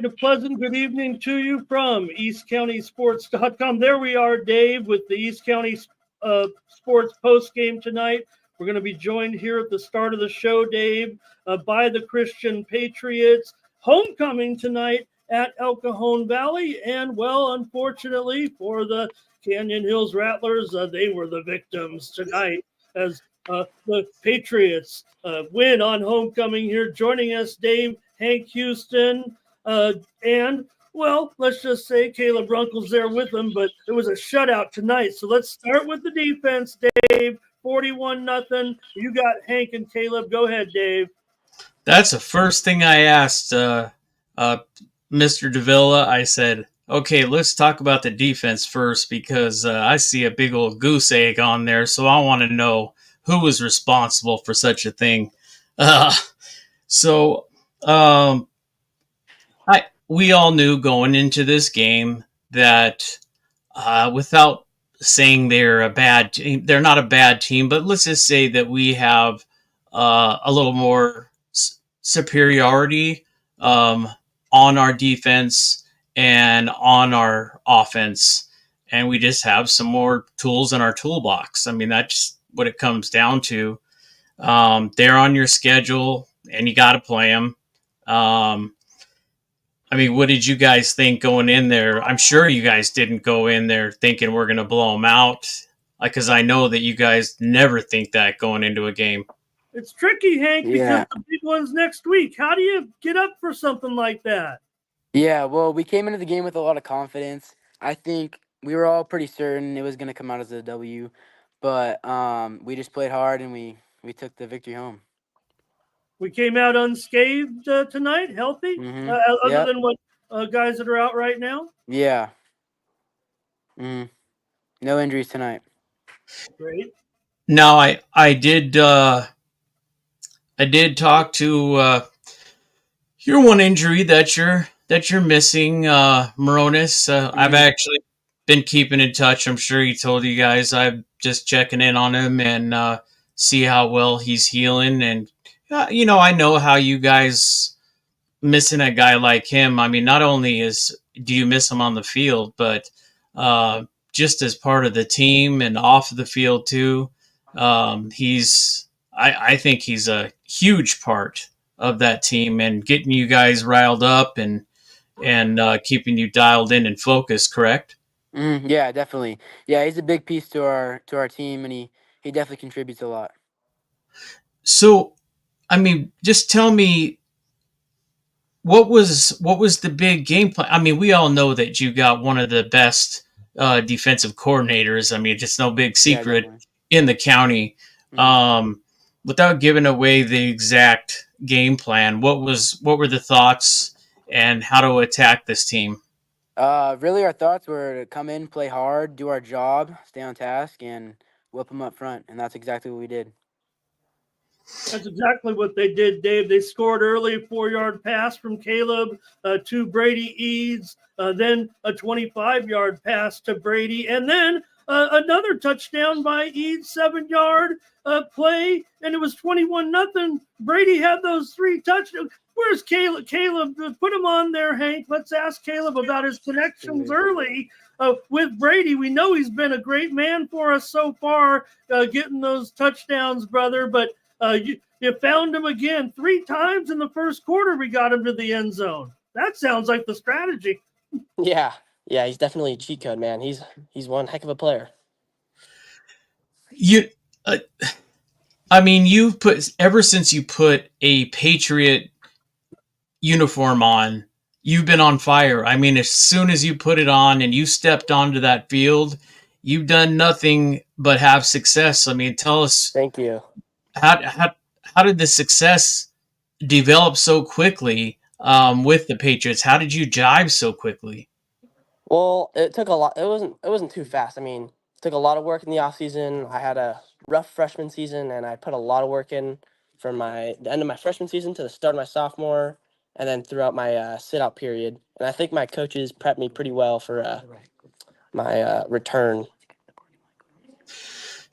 and a pleasant good evening to you from EastCountySports.com. There we are, Dave, with the East County Sports post game tonight. We're going to be joined here at the start of the show, Dave, by the Christian Patriots. Homecoming tonight at El Cajon Valley. And, well, unfortunately for the Canyon Hills Rattlers, they were the victims tonight as the Patriots win on homecoming here. Joining us, Dave, Hank Houston, and, well, let's just say Caleb Runkle's there with them, but it was a shutout tonight. So let's start with the defense, Dave. 41-0. You got Hank and Caleb. Go ahead, Dave. That's the first thing I asked Mr. Davila. I said, okay, let's talk about the defense first because I see a big old goose egg on there, so I want to know who was responsible for such a thing. We all knew going into this game that without saying they're a bad team, they're not a bad team, but let's just say that we have a little more superiority on our defense and on our offense, and we just have some more tools in our toolbox. I mean, that's what it comes down to. They're on your schedule, and you got to play them. I mean, what did you guys think going in there? I'm sure you guys didn't go in there thinking we're going to blow them out, because I know that you guys never think that going into a game. It's tricky, Hank, because the big one's next week. How do you get up for something like that? Yeah, well, we came into the game with a lot of confidence. I think we were all pretty certain it was going to come out as a W, but we just played hard and we took the victory home. We came out unscathed tonight, healthy, other than what guys that are out right now? Yeah. No injuries tonight. Great. Now, I did talk to your one injury that you're missing, Moronis. I've actually been keeping in touch. I'm sure he told you guys. I'm just checking in on him and see how well he's healing. And I know how you guys missing a guy like him. I mean, not only do you miss him on the field, but just as part of the team and off of the field too. I think he's a huge part of that team and getting you guys riled up and keeping you dialed in and focused. Correct? Yeah, definitely. Yeah, he's a big piece to our team, and he definitely contributes a lot. So, I mean, just tell me, what was the big game plan? I mean, we all know that you got one of the best defensive coordinators. I mean, it's no big secret in the county. Without giving away the exact game plan, what were the thoughts and how to attack this team? Really, our thoughts were to come in, play hard, do our job, stay on task, and whip them up front. And that's exactly what we did. That's exactly what they did, Dave. They scored early, a 4-yard pass from Caleb to Brady Eads, then a 25-yard pass to Brady, and then another touchdown by Eads, 7-yard play, and it was 21-0. Brady had those 3 touchdowns. Where's Caleb? Caleb, put him on there, Hank. Let's ask Caleb about his connections early with Brady. We know he's been a great man for us so far, getting those touchdowns, brother, but you found him again 3 times in the first quarter. We got him to the end zone. That sounds like the strategy. Yeah, he's definitely a cheat code, man. He's one heck of a player. I mean, ever since you put a Patriot uniform on, you've been on fire. I mean, as soon as you put it on and you stepped onto that field, you've done nothing but have success. I mean, tell us. Thank you. How did the success develop so quickly with the Patriots? How did you jive so quickly? Well, it took a lot. It wasn't too fast. I mean, it took a lot of work in the off season. I had a rough freshman season, and I put a lot of work in from the end of my freshman season to the start of my sophomore, and then throughout my sit-out period. And I think my coaches prepped me pretty well for my return.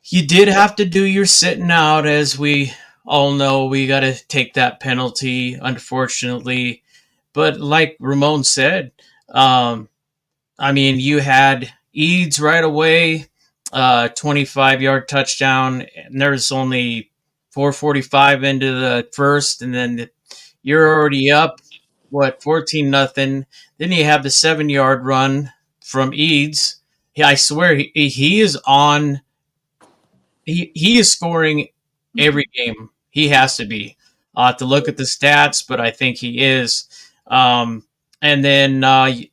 You did have to do your sitting out, as we all know. We got to take that penalty, unfortunately. But like Ramon said, I mean, you had Eads right away, 25-yard touchdown, and there's only 4:45 into the first, and then you're already up, 14-0. Then you have the 7-yard run from Eads. Yeah, I swear he is on. He is scoring every game. He has to be. I'll have to look at the stats, but I think he is. And then,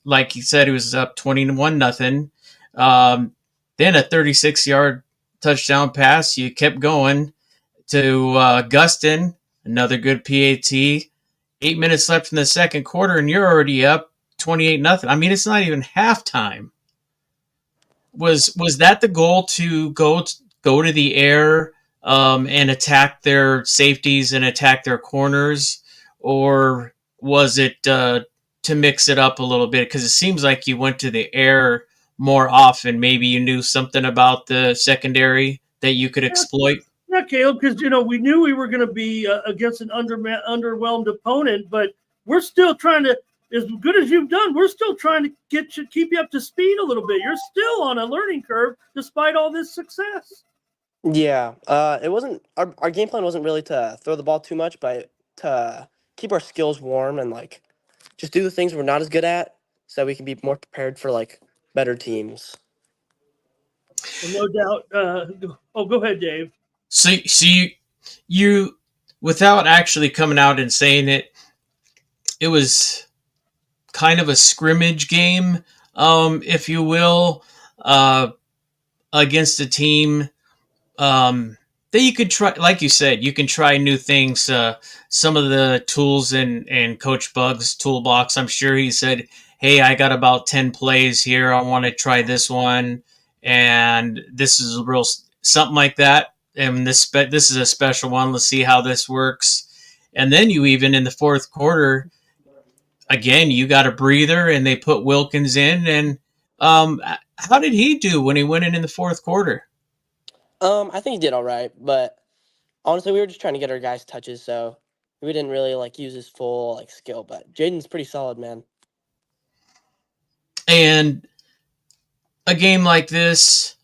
like you said, he was up 21-0. Then a 36-yard touchdown pass. You kept going to Gustin, another good PAT. 8 minutes left in the second quarter, and you're already up 28-0. I mean, it's not even halftime. Was that the goal to go to the air and attack their safeties and attack their corners, or was it to mix it up a little bit? Because it seems like you went to the air more often. Maybe you knew something about the secondary that you could exploit. Yeah, Caleb, because we knew we were going to be against an underwhelmed opponent, but we're still trying to. As good as you've done, we're still trying to keep you up to speed a little bit. You're still on a learning curve despite all this success. Yeah, it wasn't our game plan wasn't really to throw the ball too much, but to keep our skills warm and like just do the things we're not as good at, so we can be more prepared for like better teams. Well, no doubt. Go ahead, Dave. So you, without actually coming out and saying it, it was kind of a scrimmage game, if you will, against a team that you could try. Like you said, you can try new things. Some of the tools in Coach Bug's toolbox, I'm sure he said, hey, I got about 10 plays here. I want to try this one. And this is a real something like that. And this is a special one. Let's see how this works. And then you even in the fourth quarter, again, you got a breather, and they put Wilkins in. And how did he do when he went in the fourth quarter? I think he did all right, but honestly, we were just trying to get our guys touches, so we didn't really like use his full like skill. But Jaden's pretty solid, man. And a game like this,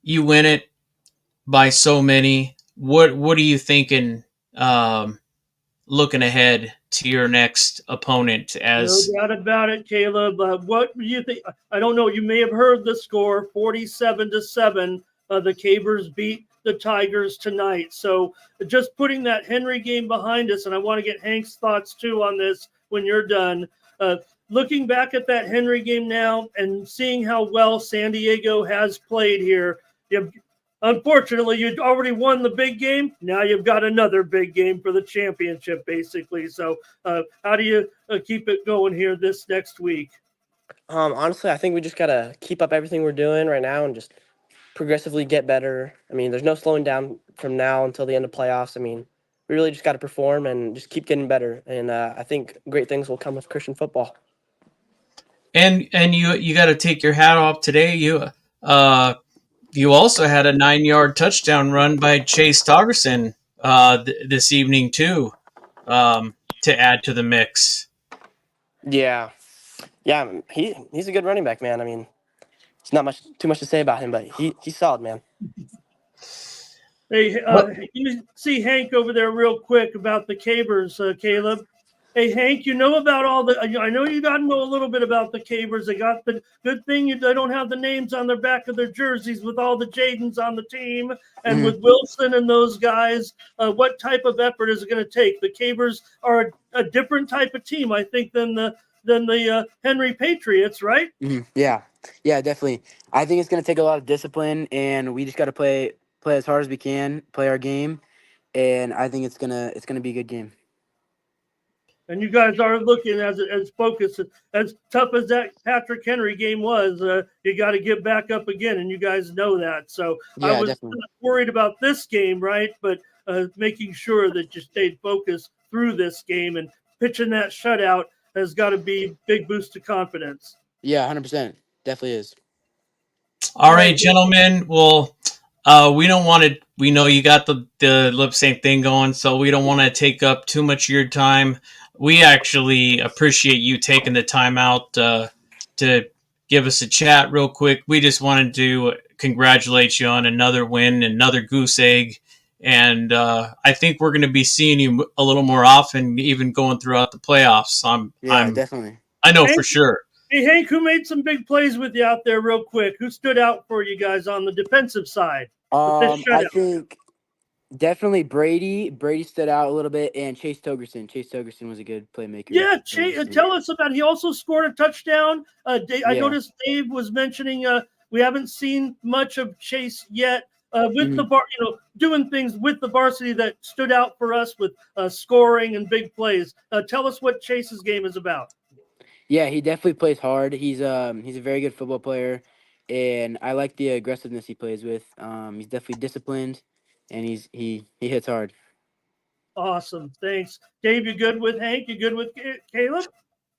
you win it by so many. What are you thinking? Looking ahead to your next opponent, as no doubt about it, Caleb. What do you think? I don't know. You may have heard the score, 47-7. The Cabers beat the Tigers tonight. So just putting that Henry game behind us, and I want to get Hank's thoughts too on this when you're done. Looking back at that Henry game now and seeing how well San Diego has played here, unfortunately, you'd already won the big game. Now you've got another big game for the championship, basically. So how do you keep it going here this next week? Honestly, I think we just got to keep up everything we're doing right now and just progressively get better. I mean, there's no slowing down from now until the end of playoffs. I mean, we really just got to perform and just keep getting better. And I think great things will come with Christian football. And you got to take your hat off today. You also had a 9-yard touchdown run by Chase Toggerson this evening too, to add to the mix. Yeah, he's a good running back, man. I mean, it's not too much to say about him, but he's solid, man. Hey, you see Hank over there real quick about the Cabers, Caleb. Hey, Hank, you know about all the – I know you got to know a little bit about the Cabers. They got the good thing they don't have the names on their back of their jerseys with all the Jadens on the team and with Wilson and those guys. What type of effort is it going to take? The Cabers are a different type of team, I think, than the Henry Patriots, right? Mm-hmm. Yeah, definitely. I think it's going to take a lot of discipline, and we just got to play as hard as we can, play our game, and I think it's gonna be a good game. And you guys are looking as focused, as tough as that Patrick Henry game was. You got to get back up again, and you guys know that. So yeah, I was definitely worried about this game, right? But making sure that you stayed focused through this game and pitching that shutout has got to be a big boost to confidence. Yeah, 100%. Definitely is. All right, gentlemen. Well, we don't want to. We know you got the lip sync thing going, so we don't want to take up too much of your time. we actually appreciate you taking the time out to give us a chat real quick. We just wanted to congratulate you on another win, another goose egg. And I think we're going to be seeing you a little more often, even going throughout the playoffs. Definitely. I know Hank, for sure. Hey, Hank, who made some big plays with you out there real quick? Who stood out for you guys on the defensive side with this I shutout? think definitely Brady. Brady stood out a little bit, and Chase Togerson. Chase Togerson was a good playmaker. Yeah, tell us about. He also scored a touchdown. Dave, I Yeah. noticed Dave was mentioning we haven't seen much of Chase yet with the bar, doing things with the varsity that stood out for us with scoring and big plays. Tell us what Chase's game is about. Yeah, he definitely plays hard. He's a very good football player, and I like the aggressiveness he plays with. He's definitely disciplined, and he hits hard. Awesome, thanks, Dave. You good with Hank? You good with Caleb?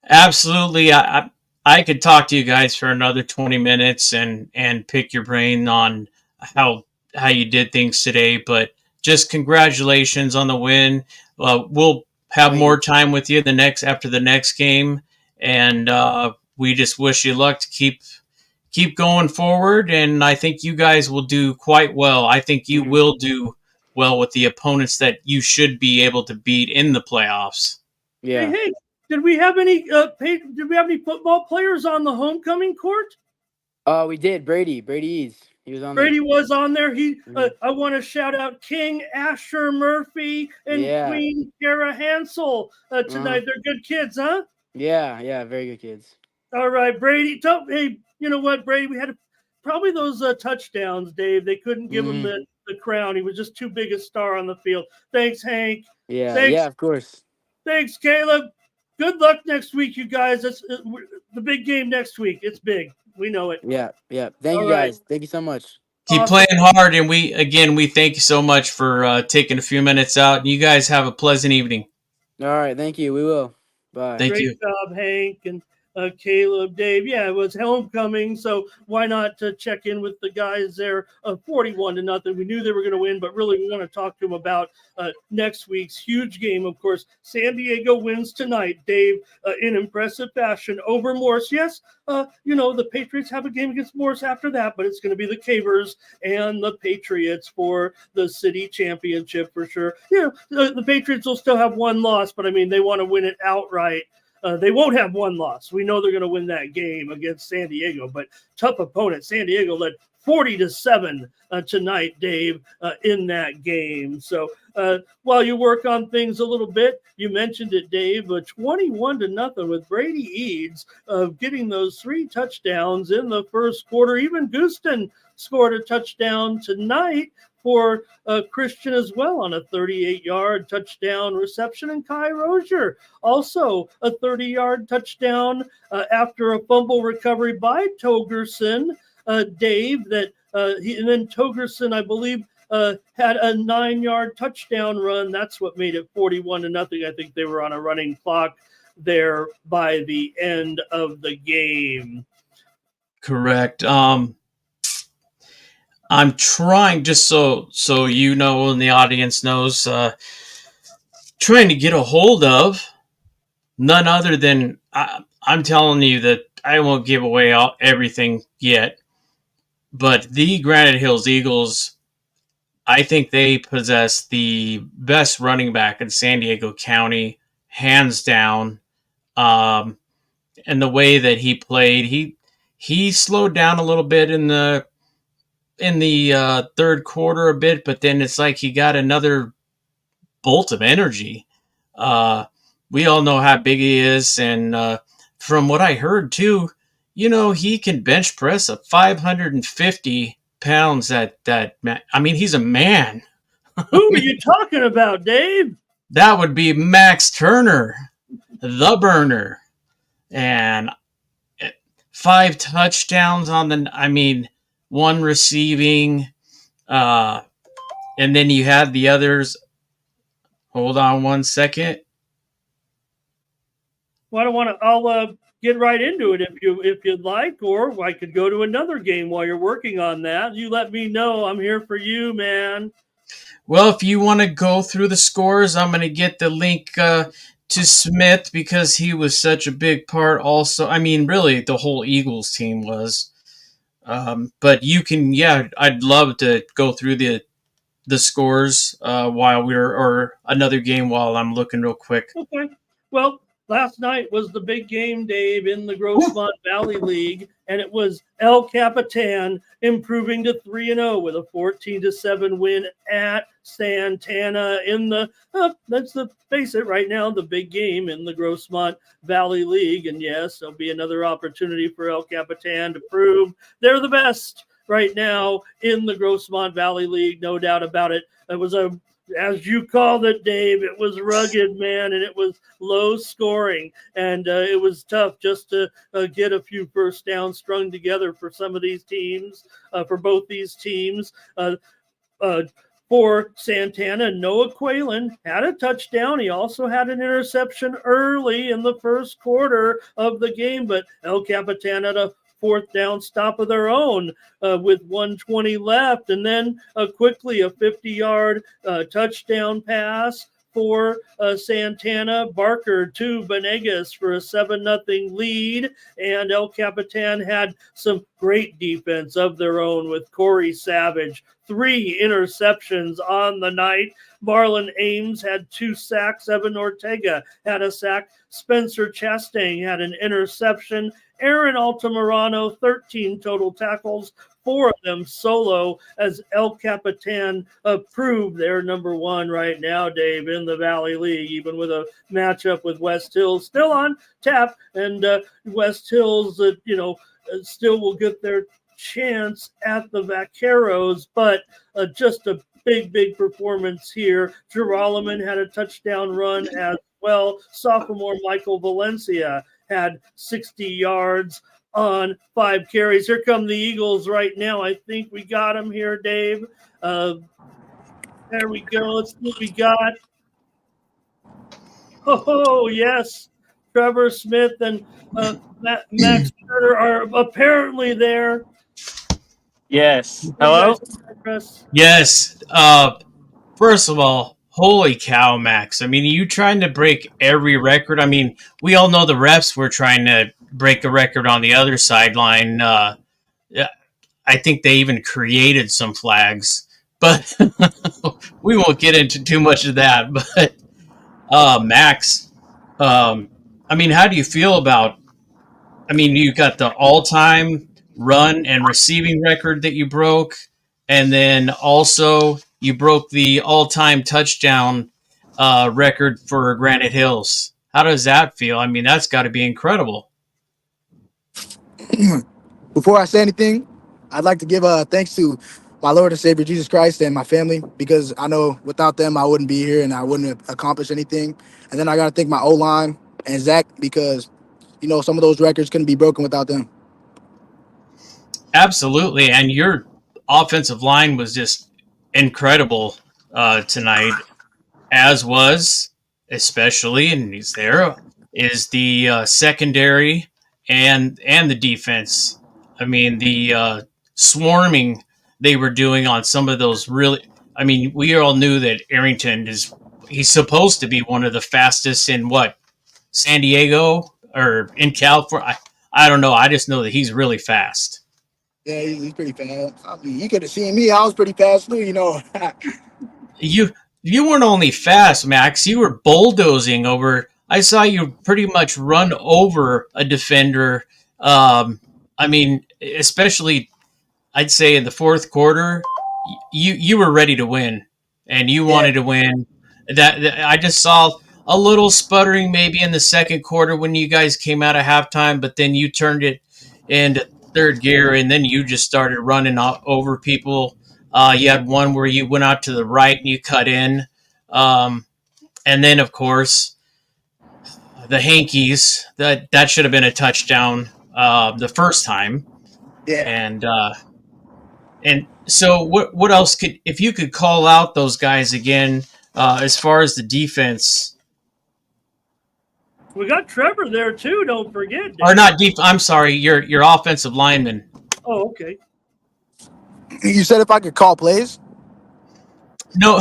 Absolutely. I could talk to you guys for another 20 minutes and pick your brain on how you did things today, but just congratulations on the win. We'll have Thank more you. time with you after the next game, and we just wish you luck to keep going forward. And I think you guys will do quite well. I think you will do well with the opponents that you should be able to beat in the playoffs. Yeah. Hey, did we have any football players on the homecoming court? We did. Brady Eads. He was on Brady there. was on there. I want to shout out King Asher Murphy and Queen Kara Hansel tonight. They're good kids, huh? Yeah, very good kids. All right, Brady. Hey, you know what, Brady? We had probably those touchdowns, Dave. They couldn't give him the crown. He was just too big a star on the field. Thanks, Hank. Yeah, Thanks. yeah, of course. Thanks, Caleb. Good luck next week, you guys. It's the big game next week. It's big. We know it. Yeah. Thank you guys. Thank you so much. Keep playing hard, and we thank you so much for taking a few minutes out. And you guys have a pleasant evening. All right, thank you. We will. Bye. Thank you. Great job, Hank and Caleb, Dave. Yeah, it was homecoming, so why not check in with the guys there? 41-0. We knew they were going to win, but really we want to talk to them about next week's huge game. Of course, San Diego wins tonight, Dave, in impressive fashion over Morse. Yes, the Patriots have a game against Morse after that, but it's going to be the Cavers and the Patriots for the city championship for sure. The Patriots will still have one loss, but I mean, they want to win it outright. They won't have one loss. We know they're going to win that game against San Diego, but tough opponent. San Diego led 40-7 tonight, Dave, in that game. So while you work on things a little bit, you mentioned it, Dave, 21-0 with Brady Eads getting those 3 touchdowns in the first quarter. Even Gooston scored a touchdown tonight for Christian as well on a 38-yard touchdown reception. And Kai Rozier also a 30-yard touchdown after a fumble recovery by Togerson, Dave, and then Togerson, I believe, had a 9-yard touchdown run. That's what made it 41-0. I think they were on a running clock there by the end of the game. Correct. I'm trying, just so you know and the audience knows, trying to get a hold of none other than, I'm telling you that I won't give away everything yet, but the Granite Hills Eagles, I think they possess the best running back in San Diego County, hands down. And the way that he played, he slowed down a little bit in the third quarter a bit, but then it's like he got another bolt of energy. We all know how big he is, and from what I heard too, he can bench press a 550 pounds. That man, I mean, he's a man. Who are you talking about, Dave? That would be Max Turner, the burner, and 5 touchdowns on the. 1 receiving, and then you had the others. Hold on 1 second. Well, I'll get right into it if you'd like, or I could go to another game while you're working on that. You let me know. I'm here for you, man. Well, if you want to go through the scores, I'm going to get the link to Smith because he was such a big part. Also, I mean, really, the whole Eagles team was. But you can, yeah, I'd love to go through the scores while we're or another game while I'm looking real quick. Okay. Well, last night was the big game, Dave, in the Grossmont Valley League, and it was El Capitan improving to 3-0 with a 14-7 win at Santana in the let's face it right now, the big game in the Grossmont Valley League. And yes, there'll be another opportunity for El Capitan to prove they're the best right now in the Grossmont Valley League, no doubt about it. It was a, as you called it, Dave, it was rugged, man, and it was low scoring, and it was tough just to get a few first downs strung together for some of these teams, for both these teams. For Santana, Noah Quaylen had a touchdown. He also had an interception early in the first quarter of the game, but El Capitan had a fourth down stop of their own with 1:20 left. And then quickly a 50-yard touchdown pass for Santana. Barker to Benegas for a 7-0 lead. And El Capitan had some great defense of their own with Corey Savage. 3 interceptions on the night. Marlon Ames had 2 sacks. Evan Ortega had a sack. Spencer Chastain had an interception. Aaron Altamirano, 13 total tackles, 4 of them solo, as El Capitan proved they're number 1 right now, Dave, in the Valley League, even with a matchup with West Hills still on tap. And West Hills, still will get their chance at the Vaqueros, but just a big performance here. Geralman had a touchdown run as well. Sophomore Michael Valencia had 60 yards on 5 carries. Here come the Eagles right now. I think we got them here, Dave. There we go. Let's see what we got. Oh, yes. Trevor Smith and Max Carter are apparently there. Yes. Hello? Yes. First of all, holy cow, Max. I mean, are you trying to break every record? I mean, we all know the refs were trying to break a record on the other sideline. I think they even created some flags, but we won't get into too much of that. But Max, I mean, how do you feel about, I mean, you got the all-time run and receiving record that you broke, and then also you broke the all-time touchdown record for Granite Hills. How does that feel? I mean, that's got to be incredible. Before I say anything, I'd like to give thanks to my Lord and Savior Jesus Christ and my family, because I know without them I wouldn't be here and I wouldn't have accomplished anything. And then I got to thank my O-line and Zach, because some of those records couldn't be broken without them. Absolutely, and your offensive line was just incredible tonight, as was, especially, and he's there, is the secondary and the defense. I mean, the swarming they were doing on some of those really, I mean, we all knew that Arrington he's supposed to be one of the fastest in San Diego or in California. I don't know. I just know that he's really fast. Yeah, he's pretty fast. I mean, you could have seen me. I was pretty fast too, You weren't only fast, Max. You were bulldozing over. I saw you pretty much run over a defender. I mean, especially, I'd say in the fourth quarter, you were ready to win, and you wanted to win. That I just saw a little sputtering maybe in the second quarter when you guys came out of halftime, but then you turned it into third gear, and then you just started running over people. You had one where you went out to the right and you cut in. And then, of course, the hankies, that should have been a touchdown the first time. Yeah. And so what else if you could call out those guys again, as far as the defense? We got Trevor there too. Don't forget. Or not deep. I'm sorry, your offensive lineman. Oh, okay. You said if I could call plays? No,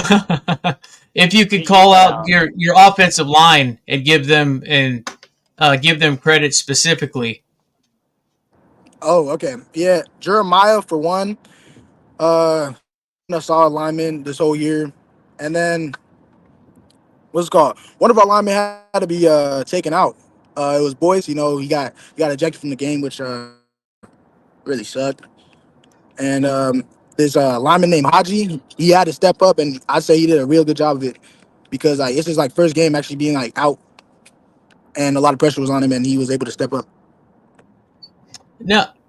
If you could He call got out your offensive line and give them credit specifically. Oh, okay. Yeah, Jeremiah for one. A solid lineman this whole year, and then what's it called? One of our linemen had to be taken out. It was Boyce. You know, he got ejected from the game, which really sucked. And this lineman named Haji, he had to step up, and I'd say he did a real good job of it because like it's his like first game actually being like out, and a lot of pressure was on him, and he was able to step up.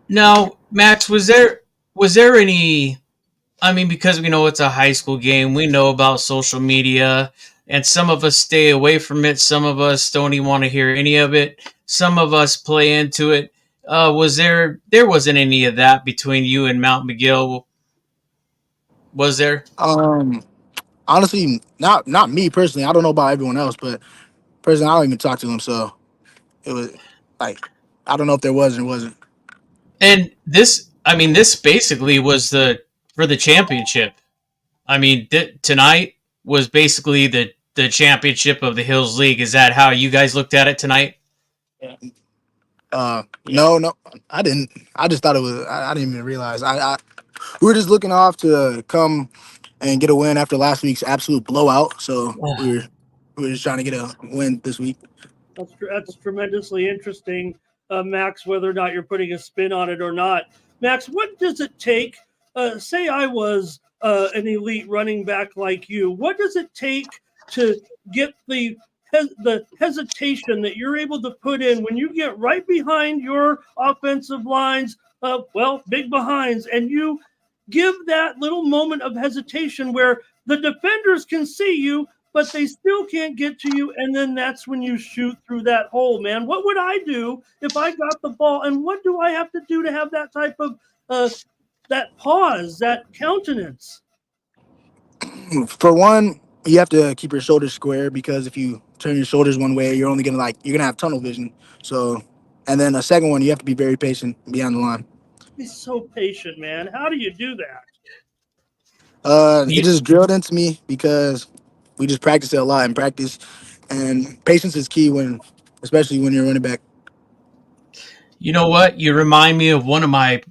Now, Max, was there any? I mean, because we know it's a high school game, we know about social media, and some of us stay away from it. Some of us don't even want to hear any of it. Some of us play into it. There wasn't any of that between you and Mount McGill, was there? Honestly, not me personally. I don't know about everyone else, but personally, I don't even talk to him. So it was like I don't know if there was or wasn't. And this basically was for the championship. I mean, tonight was basically the championship of the Hills League. Is that how you guys looked at it tonight? Yeah. No, I didn't. I just thought it was. I didn't even realize. We were just looking off to come and get a win after last week's absolute blowout. So we were just trying to get a win this week. That's tremendously interesting, Max, whether or not you're putting a spin on it or not. Max, what does it take? Say I was an elite running back like you. What does it take to get the hesitation that you're able to put in when you get right behind your offensive lines, big behinds, and you give that little moment of hesitation where the defenders can see you, but they still can't get to you, and then that's when you shoot through that hole, man. What would I do if I got the ball, and what do I have to do to have that type of that pause, that countenance? For one, you have to keep your shoulders square because if you turn your shoulders one way, you're gonna have tunnel vision. So, and then a second one, you have to be very patient beyond the line. Be so patient, man. How do you do that? It just drilled into me because we just practice it a lot in practice, and patience is key especially when you're running back. You know what? You remind me of one of my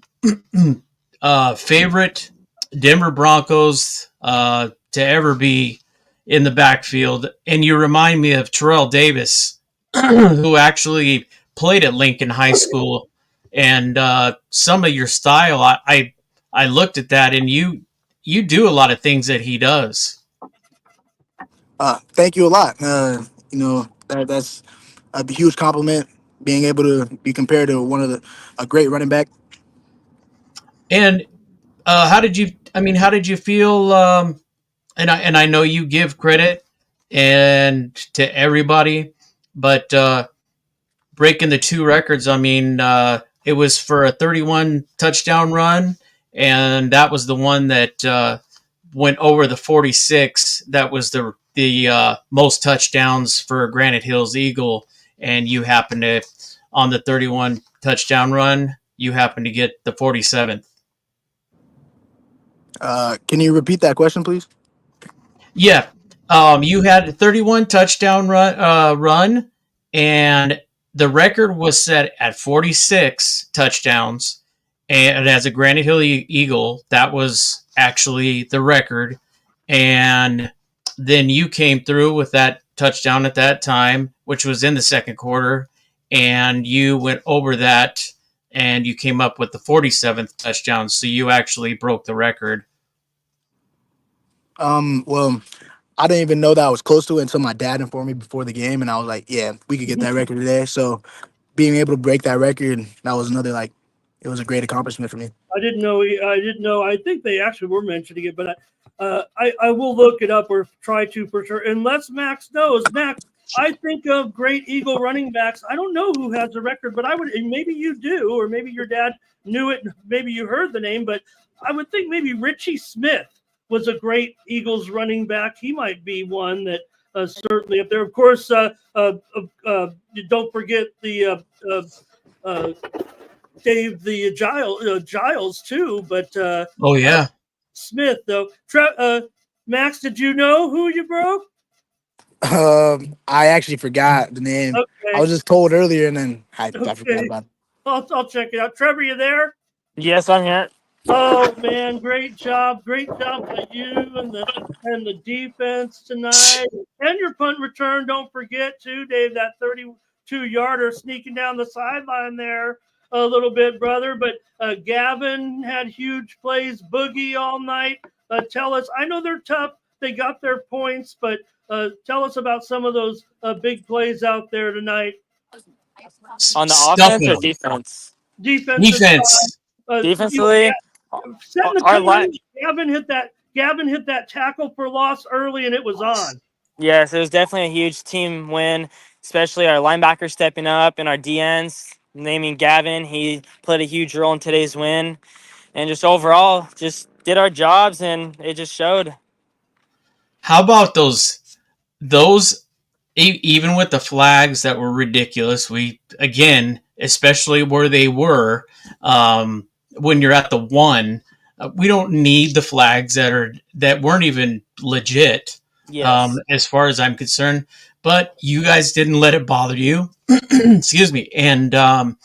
favorite Denver Broncos to ever be in the backfield, and you remind me of Terrell Davis, who actually played at Lincoln High School. And some of your style, I looked at that, and you do a lot of things that he does. Thank you a lot. That's a huge compliment. Being able to be compared to a great running back. And how did you? I mean, how did you feel? And I know you give credit and to everybody, but breaking the two records. I mean, it was for a 31 touchdown run, and that was the one that went over the 46. That was the most touchdowns for a Granite Hills Eagle, and you happened to, on the 31 touchdown run, you happened to get the 47th. Can you repeat that question, please? Yeah, you had a 31 touchdown run, and the record was set at 46 touchdowns. And as a Granite Hill Eagle, that was actually the record. And then you came through with that touchdown at that time, which was in the second quarter, and you went over that, and you came up with the 47th touchdown. So you actually broke the record. Well, I didn't even know that I was close to it until my dad informed me before the game, and I was like, "Yeah, we could get that record today." So, being able to break that record, that was another it was a great accomplishment for me. I didn't know. I think they actually were mentioning it, but I will look it up or try to for sure. Unless Max knows. Max, I think of great Eagle running backs. I don't know who has the record, but I would. Maybe you do, or maybe your dad knew it. Maybe you heard the name, but I would think maybe Richie Smith was a great Eagles running back. He might be one that certainly up there. Of course, don't forget the Dave the Giles too. But oh yeah, Smith though. Max, did you know who you broke? I actually forgot the name. I Okay. was just told earlier, and then I forgot Okay. about it. I'll check it out. Trevor, you there? Yes, I'm here. Oh man, great job by you and the defense tonight, and your punt return. Don't forget too, Dave, that 32-yarder sneaking down the sideline there a little bit, brother. But Gavin had huge plays. Boogie all night. Tell us. I know they're tough. They got their points, but tell us about some of those big plays out there tonight. On the Stuffing offense or them. defense? Defensive Defense. Defensively, setting the our tone. line. Gavin hit that tackle for loss early, and it was on. Yes, it was definitely a huge team win, especially our linebacker stepping up and our DNs naming Gavin. He played a huge role in today's win, and just overall, just did our jobs, and it just showed. How about those even with the flags that were ridiculous, we again, especially where they were, when you're at the one, we don't need the flags that weren't even legit, Yes, as far as I'm concerned. But you guys didn't let it bother you. Excuse me. And I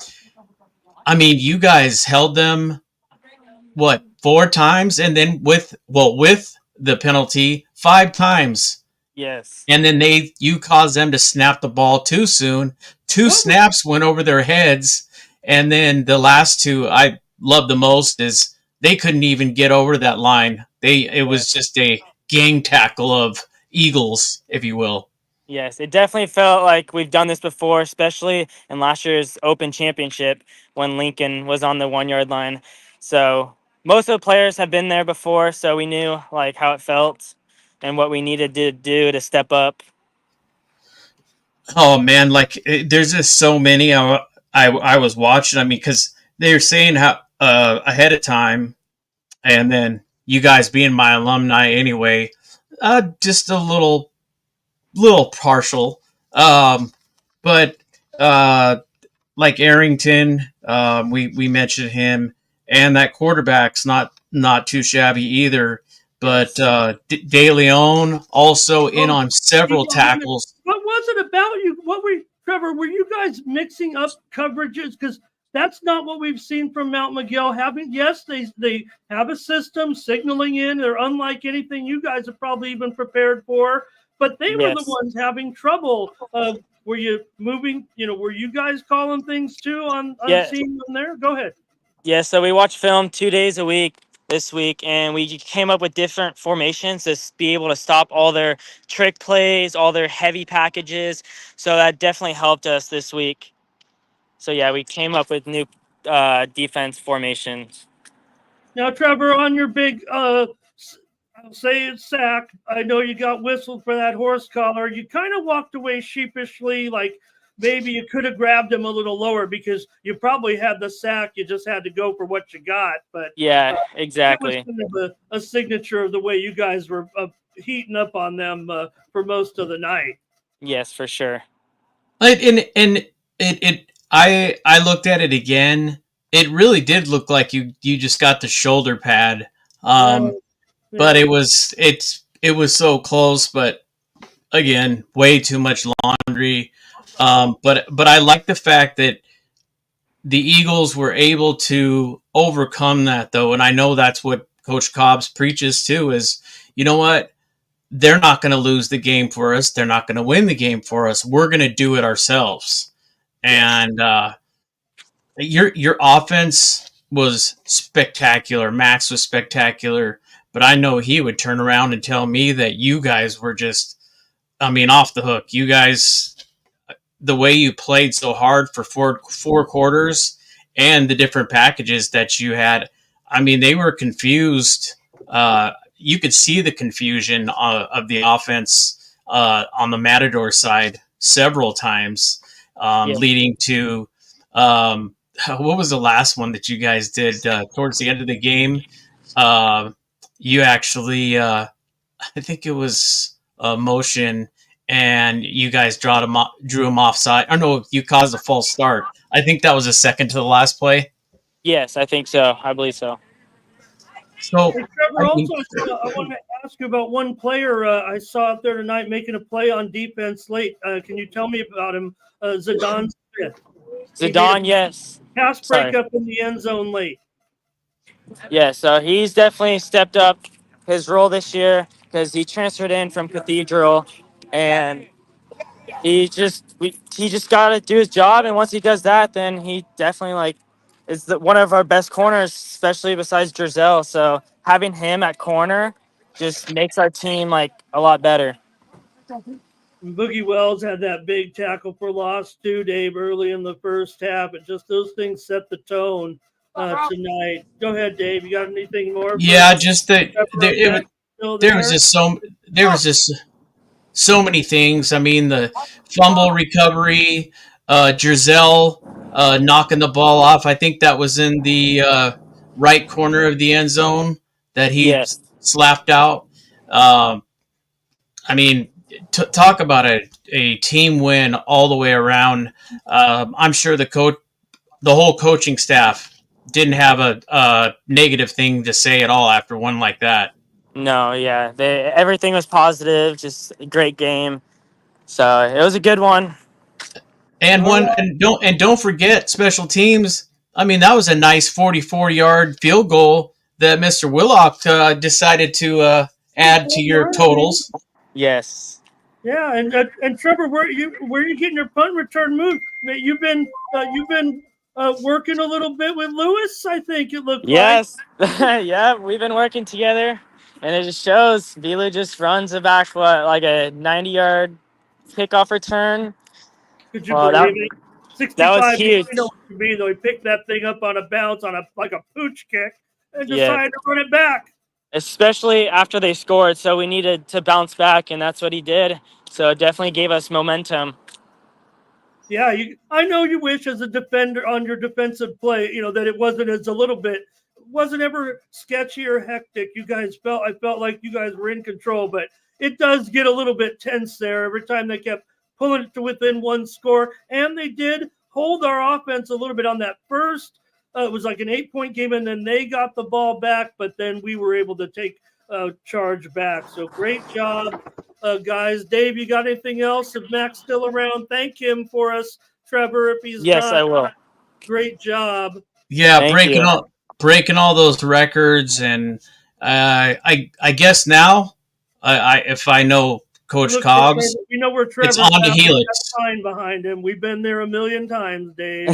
mean, you guys held them what 4 times, and then with the penalty 5 times. yes, And then you caused them to snap the ball too soon. Two What? snaps went over their heads, and then the last two I love the most is they couldn't even get over that line. It was just a gang tackle of Eagles, if you will. yes. It definitely felt like we've done this before, especially in last year's Open Championship when Lincoln was on the 1 yard line. So most of the players have been there before, so we knew like how it felt and what we needed to do to step up. Oh man, there's just so many I was watching. I mean, because they're saying how ahead of time, and then you guys being my alumni anyway, just a little partial. But like Arrington, we mentioned him, and that quarterback's not too shabby either. But De Leon also in on several tackles. What was it about you? Trevor? Were you guys mixing up coverages? Because that's not what we've seen from Mount Miguel. Yes, they have a system signaling in. They're unlike anything you guys have probably even prepared for. But they were the Yes. ones having trouble. Were you moving? Were you guys calling things too on Yeah. seeing them there? Go ahead. Yeah, so we watch film 2 days a week this week, and we came up with different formations to be able to stop all their trick plays, all their heavy packages. So that definitely helped us this week. So yeah, we came up with new defense formations. Now, Trevor, on your big, I'll say it's sack. I know you got whistled for that horse collar. You kind of walked away sheepishly, like maybe you could have grabbed him a little lower because you probably had the sack. You just had to go for what you got. But Yeah, it exactly. was kind of a signature of the way you guys were heating up on them for most of the night. Yes, for sure. I looked at it again. It really did look like you just got the shoulder pad. But it was so close, but again, way too much laundry. But I like the fact that the Eagles were able to overcome that, though, and I know that's what Coach Cobbs preaches too. Is you know what? They're not going to lose the game for us. They're not going to win the game for us. We're going to do it ourselves. And your offense was spectacular. Max was spectacular. But I know he would turn around and tell me that you guys were just, I mean, off the hook. You guys, the way you played so hard for four quarters and the different packages that you had, I mean, they were confused. You could see the confusion of the offense on the Matador side several times, leading to what was the last one that you guys did towards the end of the game? You actually, I think it was a motion, and you guys drew him offside. Or no, you caused a false start. I think that was the second to the last play. Yes, I think so. I believe so. So, Hey, Trevor, I mean, also, I wanted to ask you about one player I saw out there tonight making a play on defense late. Can you tell me about him? Zidane Smith. He made a Zidane, yes. pass Sorry. breakup in the end zone late. Yeah, so he's definitely stepped up his role this year because he transferred in from Cathedral, and he just got to do his job. And once he does that, then he definitely is one of our best corners, especially besides Drizel. So having him at corner just makes our team a lot better. And Boogie Wells had that big tackle for loss too, Dave, early in the first half. It just those things set the tone tonight. Go ahead, Dave. You got anything more for yeah, just that Trevor there, up next? Still there was there? just so many things. I mean, the fumble recovery, Drizel knocking the ball off. I think that was in the right corner of the end zone that he Yes. slapped out. Um, I mean, talk about a team win all the way around. I'm sure the whole coaching staff didn't have a negative thing to say at all after one like that. No, yeah. Everything was positive, just a great game. So it was a good one. And All one right. and don't forget special teams. I mean, that was a nice 44-yard field goal that Mr. Willock decided to add to your totals. Yes. Yeah, and Trevor, where you getting your punt return move? Man, you've been working a little bit with Lewis. I think it looked like. Yes. Yeah, we've been working together, and it just shows. Vila just runs it back, like a 90-yard kickoff return. Could you Well, believe it? that was 65. huge. You know what you mean though. He picked that thing up on a bounce on like a pooch kick and Yeah. decided to run it back. Especially after they scored, so we needed to bounce back, and that's what he did. So it definitely gave us momentum. Yeah, I know you wish as a defender on your defensive play, that it wasn't as a little bit, wasn't ever sketchy or hectic. I felt like you guys were in control, but it does get a little bit tense there every time they kept pulling it to within one score. And they did hold our offense a little bit on that first. It was like an 8-point game, and then they got the ball back, but then we were able to take charge back. So great job, guys. Dave, you got anything else? If Mac's still around, thank him for us. Trevor, if he's Yes, not, I will. great job. Yeah, Thank you. breaking all those records, and I guess now, if I know Coach Look, Cobbs, you know where it's Trevor's on to at. Helix. Sign behind him. We've been there a million times, Dave.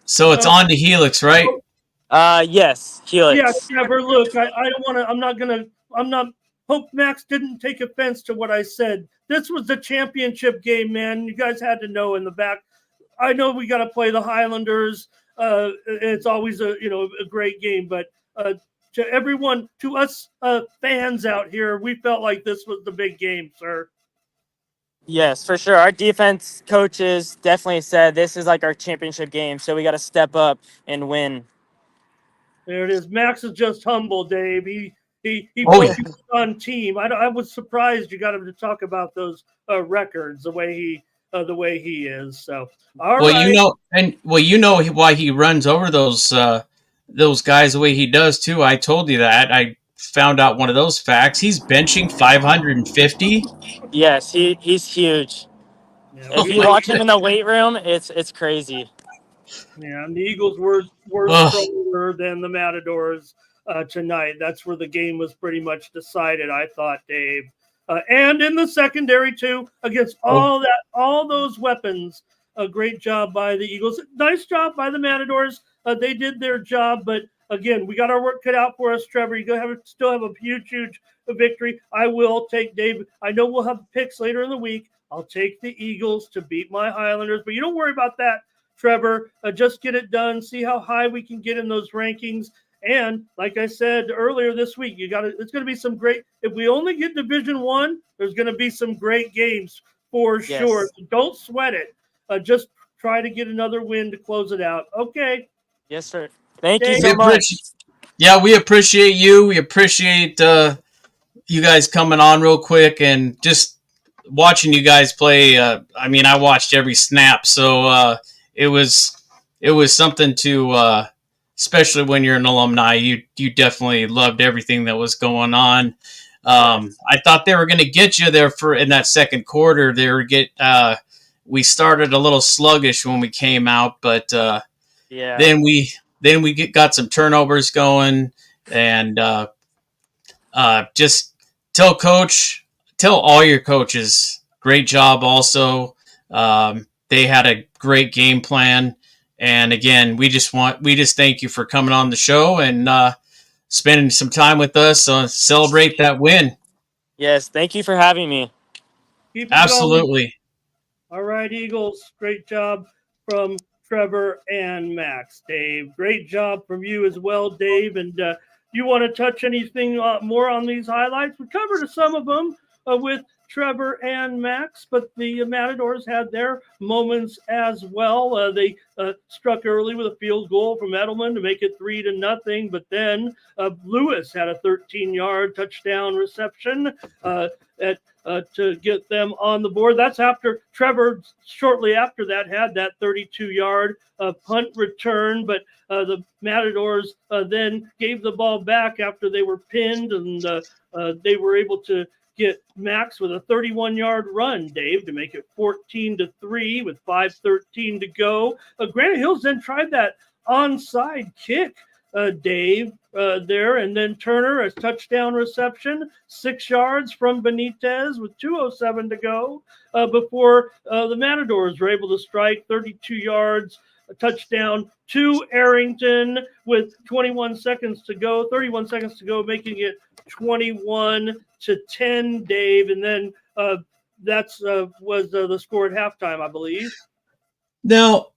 So it's on to Helix, right? Yes, Yeah, Helix. Trevor, look, I don't want to, I'm not, hope Max didn't take offense to what I said. This was the championship game, man. You guys had to know in the back. I know we got to play the Highlanders. It's always a great game, but to everyone, to us fans out here, we felt like this was the big game, sir. Yes, for sure. Our defense coaches definitely said this is like our championship game, so we got to step up and win. There it is. Max is just humble, Dave. He Oh, put yeah. you on team. I was surprised you got him to talk about those records the way he is. So all Well, right. you know why he runs over those guys the way he does too. I told you that. I found out one of those facts. He's benching 550. Yes, he's huge. Yeah, If you watch him in the weight room, it's crazy. yeah, and the Eagles were Ugh. stronger than the Matadors tonight. That's where the game was pretty much decided, I thought, Dave. And in the secondary too, against all those weapons. A great job by the Eagles. Nice job by the Matadors. They did their job, but again, we got our work cut out for us, Trevor. You're gonna still have a huge victory. I will take Dave. I know we'll have picks later in the week. I'll take the Eagles to beat my Highlanders, but you don't worry about that, Trevor. Just get it done. See how high we can get in those rankings. And like I said earlier this week, it's going to be some great. If we only get Division One, there's going to be some great games for sure. So don't sweat it. Just try to get another win to close it out. Okay. Yes, sir. Thank you Dave. so much. We appreciate you. We appreciate you guys coming on real quick and just watching you guys play. I mean, I watched every snap, so it was something to especially when you're an alumni, you definitely loved everything that was going on. I thought they were going to get you there in that second quarter. We started a little sluggish when we came out, but Yeah. then we got some turnovers going, and just tell all your coaches, great job. Also, they had a great game plan, and again, we just thank you for coming on the show and spending some time with us. Celebrate that win. Yes. Thank you for having me. Keep it going. Absolutely. All right, Eagles. Great job from Trevor and Max. Dave, great job from you as well, Dave. And you want to touch anything more on these highlights? We covered some of them with Trevor and Max, but the Matadors had their moments as well. They struck early with a field goal from Edelman to make it 3-0, but then Lewis had a 13-yard touchdown reception to get them on the board. That's after Trevor, shortly after that, had that 32-yard punt return, but the Matadors then gave the ball back after they were pinned, and they were able to get Max with a 31-yard run, Dave, to make it 14-3 with 5:13 to go. Granite Hills then tried that onside kick, Dave, there, and then Turner, a touchdown reception, 6 yards from Benitez with 2:07 to go before the Matadors were able to strike 32 yards, a touchdown to Arrington with 31 seconds to go, making it 21-10, Dave, and then that's was the score at halftime, I believe. Now,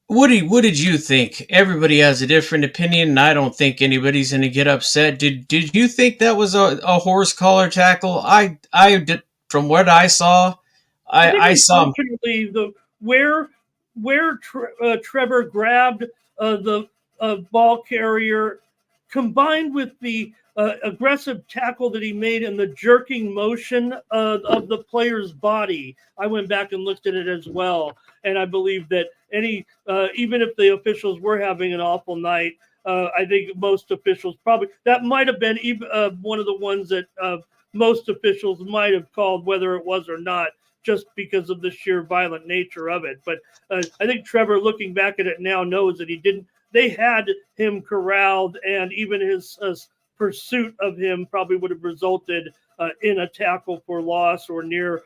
Woody, what did you think? Everybody has a different opinion, and I don't think anybody's going to get upset. Did you think that was a horse collar tackle? I did. From what I saw, I saw where Trevor grabbed the ball carrier, combined with the aggressive tackle that he made and the jerking motion of the player's body. I went back and looked at it as well, and I believe that even if the officials were having an awful night, I think most officials that might have been even one of the ones that most officials might have called, whether it was or not, just because of the sheer violent nature of it. But I think Trevor, looking back at it now, knows that they had him corralled, and even his pursuit of him probably would have resulted in a tackle for loss or near.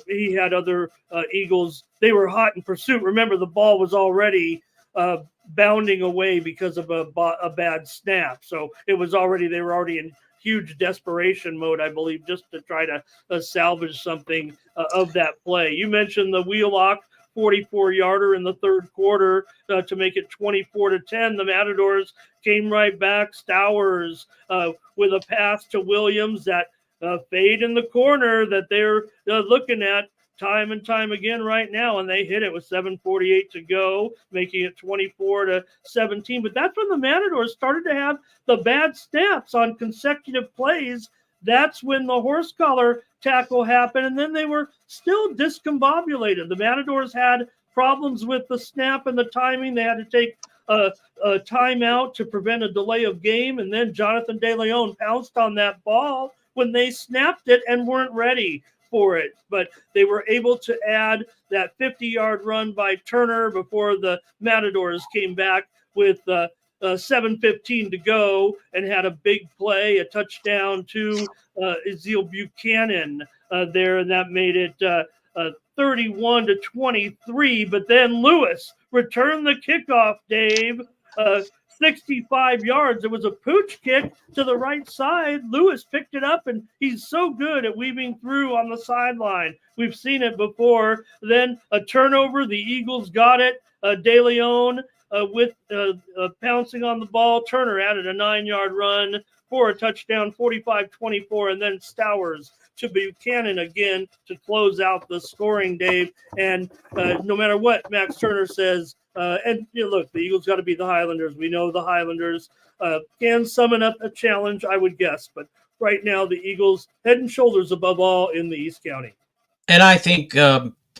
He had other Eagles. They were hot in pursuit. Remember, the ball was already bounding away because of a bad snap. So they were already in huge desperation mode, I believe, just to try to salvage something of that play. You mentioned the Wheelock 44-yarder in the third quarter to make it 24-10. The Matadors came right back. Stowers with a pass to Williams, that fade in the corner that they're looking at time and time again right now, and they hit it with 7:48 to go, making it 24-17. But that's when the Matadors started to have the bad snaps on consecutive plays. That's when the horse collar tackle happened, and then they were still discombobulated. The Matadors had problems with the snap and the timing. They had to take a timeout to prevent a delay of game, and then Jonathan De Leon pounced on that ball when they snapped it and weren't ready for it. But they were able to add that 50-yard run by Turner before the Matadors came back with 7:15 to go and had a big play, a touchdown to Ezeal Buchanan there, and that made it 31-23. But then Lewis returned the kickoff, Dave. 65 yards. It was a pooch kick to the right side. Lewis picked it up, and he's so good at weaving through on the sideline. We've seen it before. Then a turnover. The Eagles got it. De Leon with pouncing on the ball. Turner added a 9-yard run for a touchdown, 45-24, and then Stowers to Buchanan again to close out the scoring, Dave. And no matter what Max Turner says, and look, the Eagles got to beat the Highlanders. We know the Highlanders can summon up a challenge, I would guess. But right now, the Eagles head and shoulders above all in the East County. And I think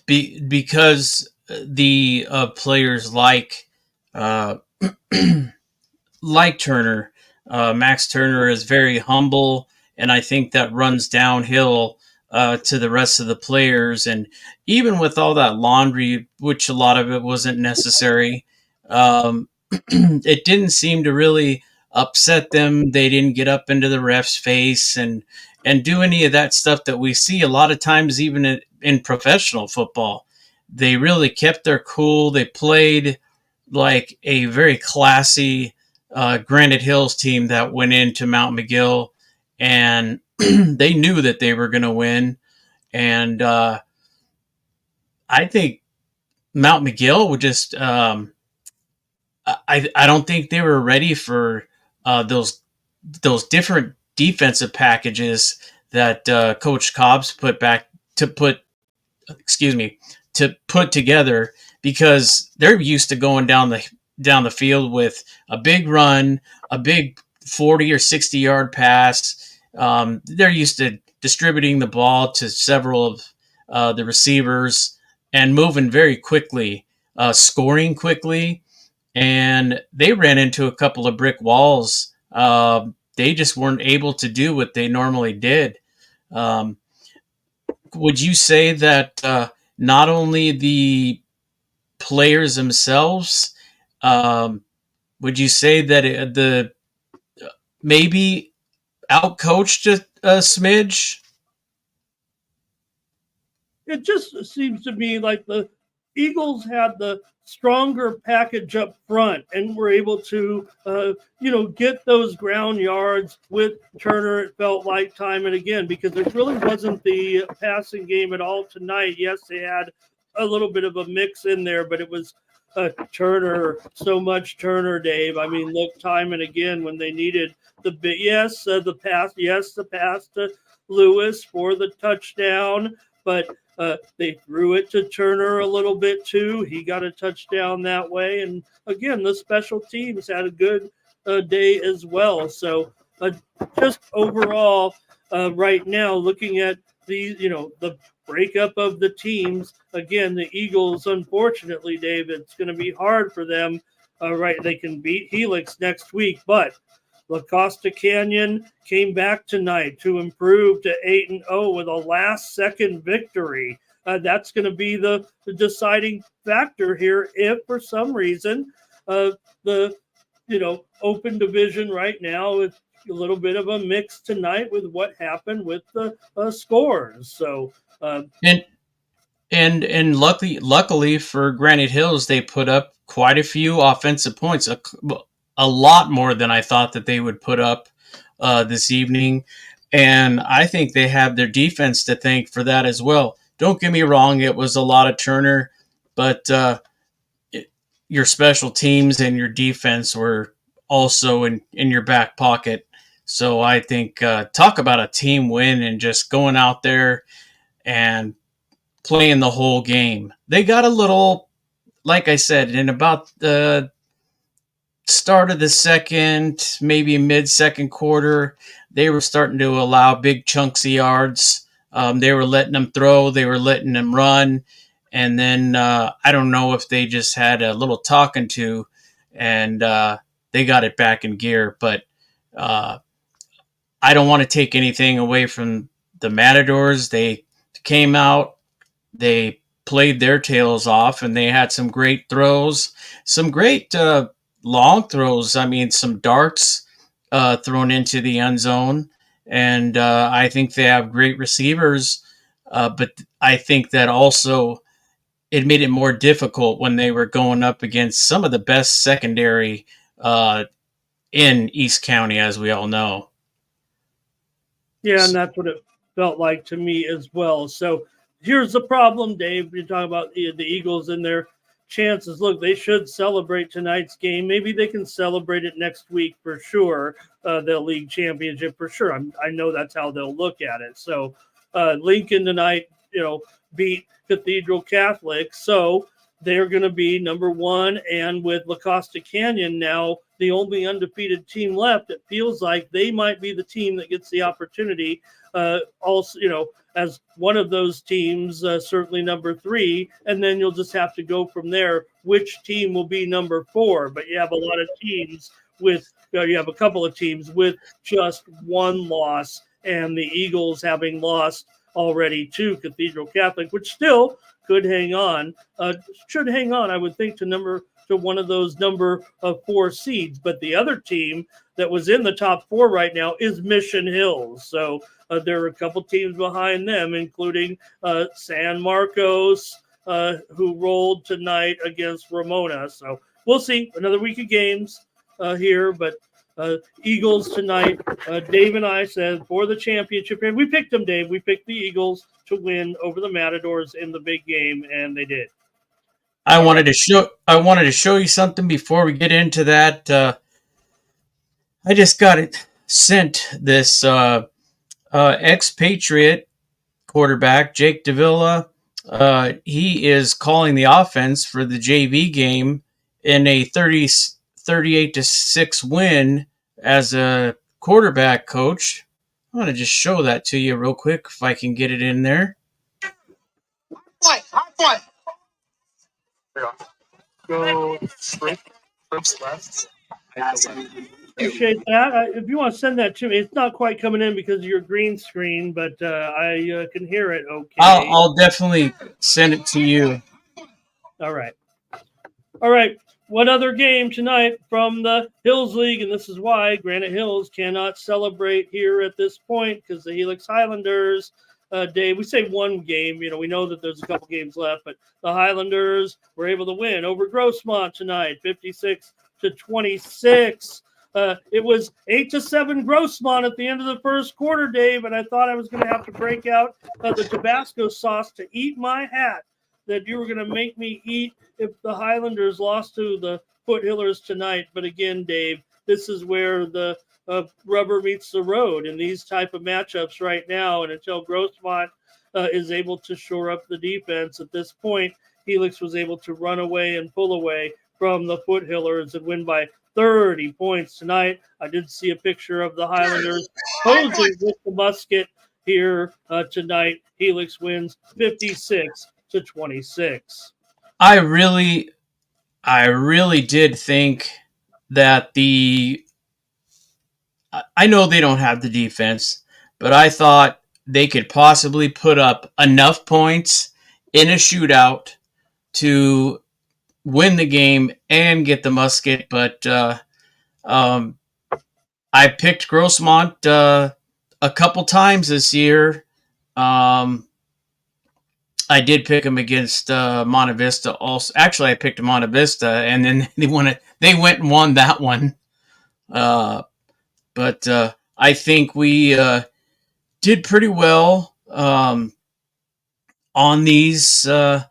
because the players like Uh, like Turner, Max Turner is very humble, and I think that runs downhill to the rest of the players. And even with all that laundry, which a lot of it wasn't necessary, it didn't seem to really upset them. They didn't get up into the ref's face and do any of that stuff that we see a lot of times, even in professional football. They really kept their cool. They played like a very classy Granite Hills team that went into Mount McGill, and they knew that they were going to win. And I think Mount McGill would just I don't think they were ready for those different defensive packages that Coach Cobbs put together, because they're used to going down the field with a big run, a big 40 or 60-yard pass. They're used to distributing the ball to several of the receivers and moving very quickly, scoring quickly. And they ran into a couple of brick walls. They just weren't able to do what they normally did. Would you say that not only the players themselves, would you say that the maybe outcoached a smidge? It just seems to me like the Eagles had the stronger package up front and were able to, get those ground yards with Turner. It felt like time and again, because it really wasn't the passing game at all tonight. Yes, they had a little bit of a mix in there, but it was Turner, so much Turner, Dave. I mean, look, time and again when they needed the pass to Lewis for the touchdown, but they threw it to Turner a little bit too. He got a touchdown that way. And again, the special teams had a good day as well. So just overall, right now, looking at the breakup of the teams, again, the Eagles, unfortunately, Dave, it's going to be hard for them. Right, they can beat Helix next week, but La Costa Canyon came back tonight to improve to 8-0 with a last-second victory. That's going to be the deciding factor here if, for some reason, the open division right now is a little bit of a mix tonight with what happened with the scores. So and luckily for Granite Hills, they put up quite a few offensive points. A lot more than I thought that they would put up this evening. And I think they have their defense to thank for that as well. Don't get me wrong, it was a lot of Turner, but your special teams and your defense were also in your back pocket. So I think talk about a team win and just going out there and playing the whole game. They got a little, like I said, in about the start of the second, maybe mid-second quarter, they were starting to allow big chunks of yards. They were letting them throw. They were letting them run. And then I don't know if they just had a little talking to, and they got it back in gear. But I don't want to take anything away from the Matadors. They came out. They played their tails off, and they had some great throws, some great long throws. I mean, some darts thrown into the end zone. And I think they have great receivers. But I think that also it made it more difficult when they were going up against some of the best secondary in East County, as we all know. Yeah, and that's what it felt like to me as well. So here's the problem, Dave. You're talking about the Eagles and their chances. Look, they should celebrate tonight's game. Maybe they can celebrate it next week for sure, the league championship for sure. I know that's how they'll look at it. So Lincoln tonight, beat Cathedral Catholic. So they're going to be number one. And with La Costa Canyon now the only undefeated team left, it feels like they might be the team that gets the opportunity also, as one of those teams, certainly number 3, and then you'll just have to go from there which team will be number 4. But you have a lot of teams with you have a couple of teams with just one loss, and the Eagles having lost already to Cathedral Catholic, which still could hang on, should hang on, I would think, to one of those number 4 seeds. But the other team that was in the top 4 right now is Mission Hills. So there are a couple teams behind them, including San Marcos, who rolled tonight against Ramona. So we'll see. Another week of games here, but Eagles tonight. Dave and I said for the championship, and we picked them, Dave. We picked the Eagles to win over the Matadors in the big game, and they did. I wanted to show you something before we get into that. I just got it sent. This expatriate quarterback, Jake Davila. He is calling the offense for the JV game in a 38-6 win as a quarterback coach. I want to just show that to you real quick if I can get it in there. High five. Go straight, first left. Appreciate that. If you want to send that to me, it's not quite coming in because of your green screen, but I can hear it okay. I'll definitely send it to you. All right. What other game tonight from the Hills League? And this is why Granite Hills cannot celebrate here at this point, because the Helix Highlanders, Dave, we say one game. We know that there's a couple games left, but the Highlanders were able to win over Grossmont tonight, 56-26. It was 8-7 Grossmont at the end of the first quarter, Dave, and I thought I was going to have to break out the Tabasco sauce to eat my hat that you were going to make me eat if the Highlanders lost to the Foothillers tonight. But again, Dave, this is where the rubber meets the road in these type of matchups right now. And until Grossmont is able to shore up the defense at this point, Helix was able to run away and pull away from the Foothillers and win by 30 points tonight. I did see a picture of the Highlanders posing with the musket here tonight. Helix wins 56-26. I really did think that I know they don't have the defense, but I thought they could possibly put up enough points in a shootout to win the game and get the musket. But I picked Grossmont a couple times this year. I did pick them against Monte Vista also. Actually, I picked Monte Vista, and then they went and won that one. But I think we did pretty well on these. I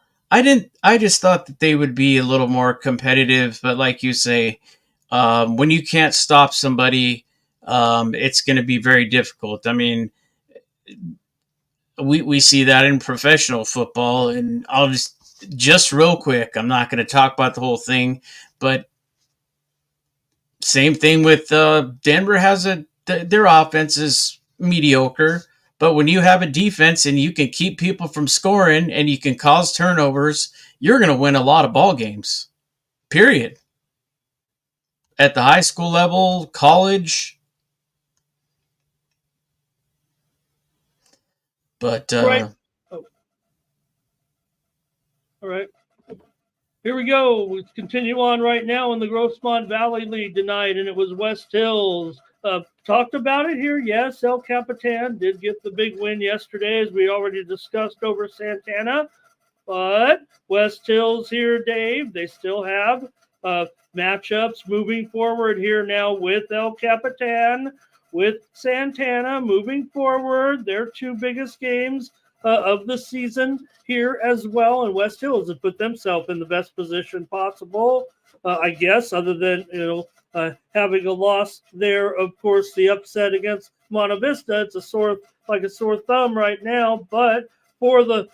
just thought that they would be a little more competitive, but like you say, when you can't stop somebody, it's going to be very difficult. I mean, we see that in professional football, and I'll just real quick, I'm not going to talk about the whole thing, but same thing with Denver their offense is mediocre, but when you have a defense and you can keep people from scoring and you can cause turnovers, you're going to win a lot of ball games, period. At the high school level, college. But Right. All right. Here we go. We continue on right now in the Grossmont Valley League tonight, and it was West Hills. Talked about it here. Yes, El Capitan did get the big win yesterday, as we already discussed, over Santana. But West Hills here, Dave, they still have matchups moving forward here now with El Capitan, with Santana moving forward. Their two biggest games of the season here as well. And West Hills has put themselves in the best position possible, I guess, other than, having a loss there. Of course, the upset against Monte Vista, it's a sore thumb right now. But for the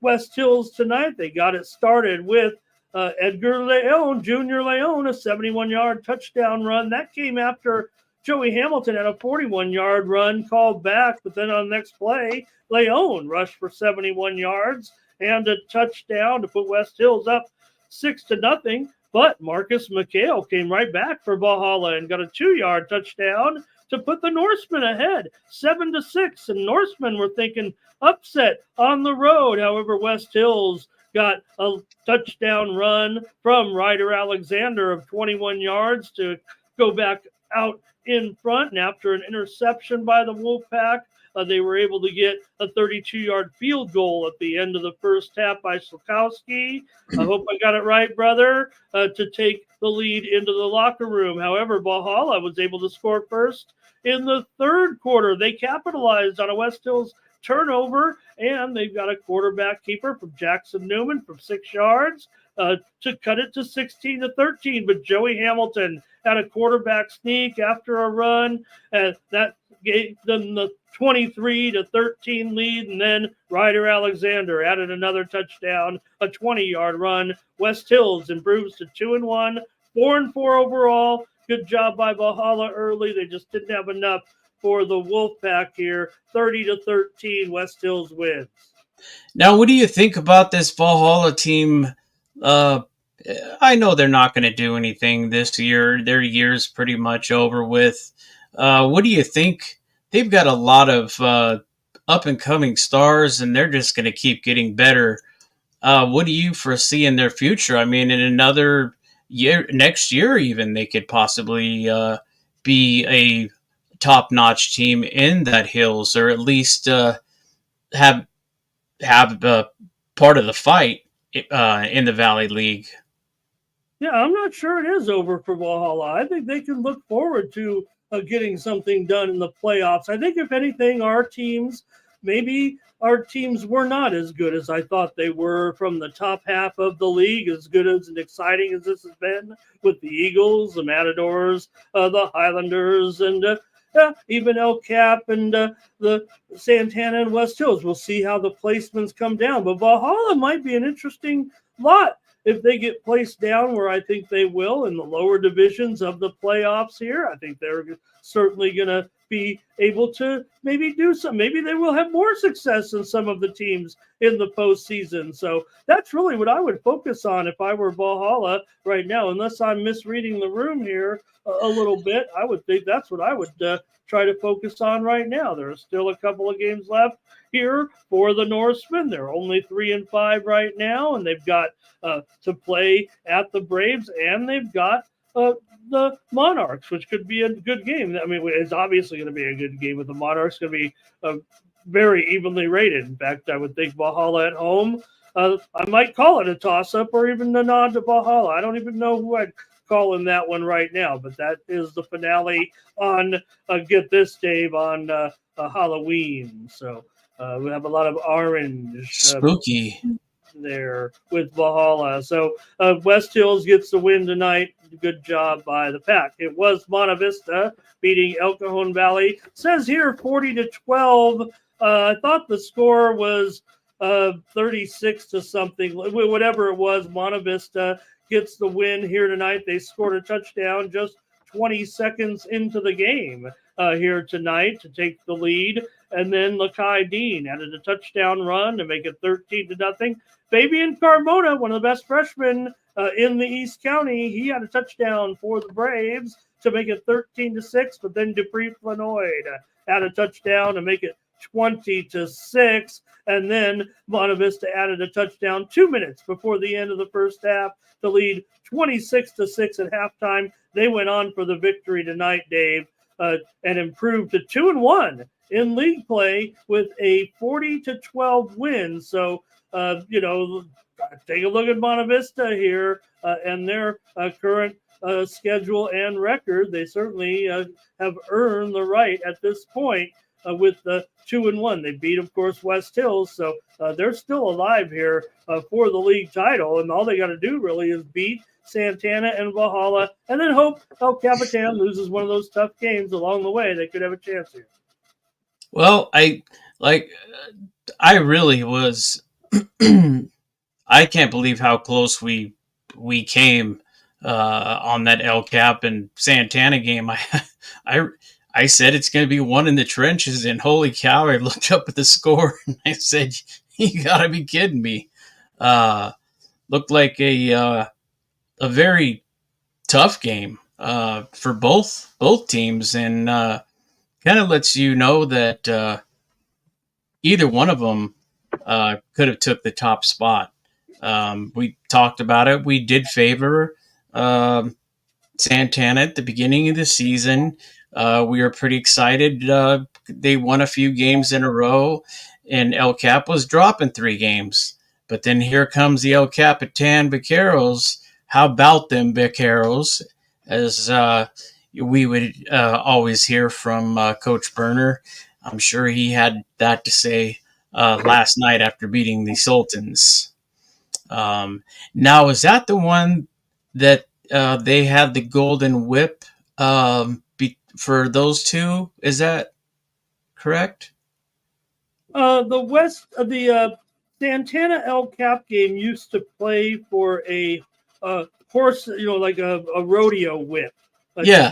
West Hills tonight, they got it started with Edgar Leon, Junior Leon, a 71-yard touchdown run. That came after Joey Hamilton had a 41-yard run called back, but then on the next play, Leon rushed for 71 yards and a touchdown to put West Hills up 6-0. But Marcus McHale came right back for Valhalla and got a 2-yard touchdown to put the Norsemen ahead 7-6. And Norsemen were thinking upset on the road. However, West Hills got a touchdown run from Ryder Alexander of 21 yards to go back out in front. And after an interception by the Wolfpack, they were able to get a 32-yard field goal at the end of the first half by Slakowski. I hope I got it right, brother, to take the lead into the locker room. However, Valhalla was able to score first in the third quarter. They capitalized on a West Hills turnover, and they've got a quarterback keeper from Jackson Newman from 6 yards to cut it to 16-13. But Joey Hamilton had a quarterback sneak after a run, and that gave them the 23-13 lead. And then Ryder Alexander added another touchdown, a 20-yard run. West Hills improves to 2-1, 4-4 overall. Good job by Valhalla early. They just didn't have enough for the Wolfpack here. 30-13, West Hills wins. Now, what do you think about this Valhalla team? I know they're not going to do anything this year. Their year's pretty much over with. What do you think? They've got a lot of up-and-coming stars, and they're just going to keep getting better. What do you foresee in their future? I mean, in another year, next year even, they could possibly be a top-notch team in that Hills, or at least have part of the fight in the Valley League. Yeah, I'm not sure it is over for Valhalla. I think they can look forward to getting something done in the playoffs. I think, if anything, our teams were not as good as I thought they were from the top half of the league, as good as and exciting as this has been with the Eagles, the Matadors, the Highlanders, and even El Cap and the Santana and West Hills. We'll see how the placements come down. But Valhalla might be an interesting lot if they get placed down, where I think they will, in the lower divisions of the playoffs here. I think they're certainly going to be able to maybe do some. Maybe they will have more success than some of the teams in the postseason. So that's really what I would focus on if I were Valhalla right now. Unless I'm misreading the room here a little bit, I would think that's what I would try to focus on right now. There are still a couple of games left here for the Norsemen. They're only 3-5 right now, and they've got to play at the Braves, and they've got the Monarchs, which could be a good game. I mean, it's obviously going to be a good game with the Monarchs. Going to be very evenly rated. In fact, I would think Valhalla at home. I might call it a toss-up or even a nod to Valhalla. I don't even know who I'd call in that one right now, but that is the finale on, get this, Dave, on Halloween. So we have a lot of orange. Spooky. There with Valhalla. So West Hills gets the win tonight. Good job by the Pack. It was Monte Vista beating El Cajon Valley. It says here 40-12. I thought the score was 36 to something. Whatever it was, Monte Vista gets the win here tonight. They scored a touchdown just 20 seconds into the game here tonight to take the lead. And then Lakai Dean added a touchdown run to make it 13-0. Fabian Carmona, one of the best freshmen in the East County, he had a touchdown for the Braves to make it 13-6. But then Dupree Flanoid had a touchdown to make it 20-6. And then Monte Vista added a touchdown 2 minutes before the end of the first half to lead 26-6 at halftime. They went on for the victory tonight, Dave, and improved to 2-1 in league play with a 40-12 win. So, take a look at Monte Vista here and their current schedule and record. They certainly have earned the right at this point with the 2-1. They beat, of course, West Hills, so they're still alive here for the league title. And all they got to do really is beat Santana and Valhalla, and then hope El Capitan loses one of those tough games along the way. They could have a chance here. Well, I really was. I can't believe how close we came on that El Cap and Santana game. I I said it's going to be one in the trenches, and holy cow! I looked up at the score and I said, "You got to be kidding me!" Looked like a very tough game for both teams, and kind of lets you know that either one of them could have took the top spot. We talked about it. We did favor Santana at the beginning of the season. We were pretty excited. They won a few games in a row, and El Cap was dropping 3 games. But then here comes the El Capitan Vaqueros. How about them Vaqueros? As we would always hear from Coach Berner. I'm sure he had that to say last night after beating the Sultans. Now, is that the one that they had the golden whip for those two? Is that correct? The Santana El Cap game used to play for a horse, like a rodeo whip. Yeah.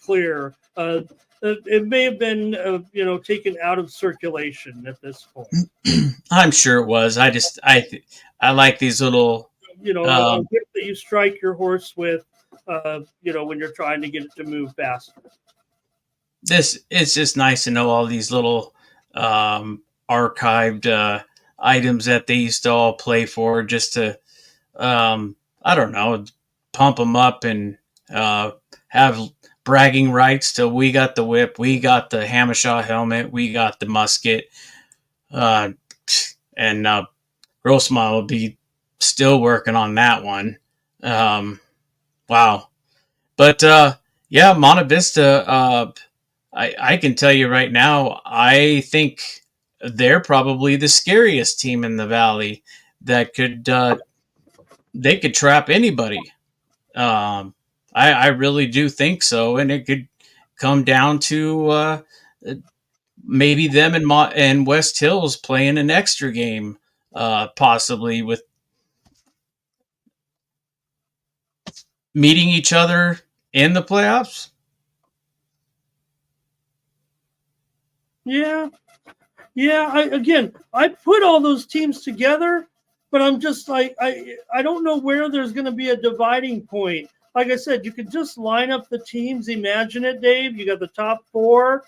Clear. It may have been, taken out of circulation at this point. I'm sure it was. I like these little, a whip that you strike your horse with, when you're trying to get it to move faster. It's just nice to know all these little archived items that they used to all play for, just to I don't know, pump them up and have bragging rights till we got the whip, we got the Hamashaw helmet, we got the musket, and Grossmont will be still working on that one. Wow. But yeah, Monte Vista, I can tell you right now, I think they're probably the scariest team in the Valley that they could trap anybody. I really do think so, and it could come down to maybe them and West Hills playing an extra game, possibly with meeting each other in the playoffs. Yeah. I put all those teams together, but I'm just like, I don't know where there's going to be a dividing point. Like I said, you could just line up the teams. Imagine it, Dave. You got the top 4,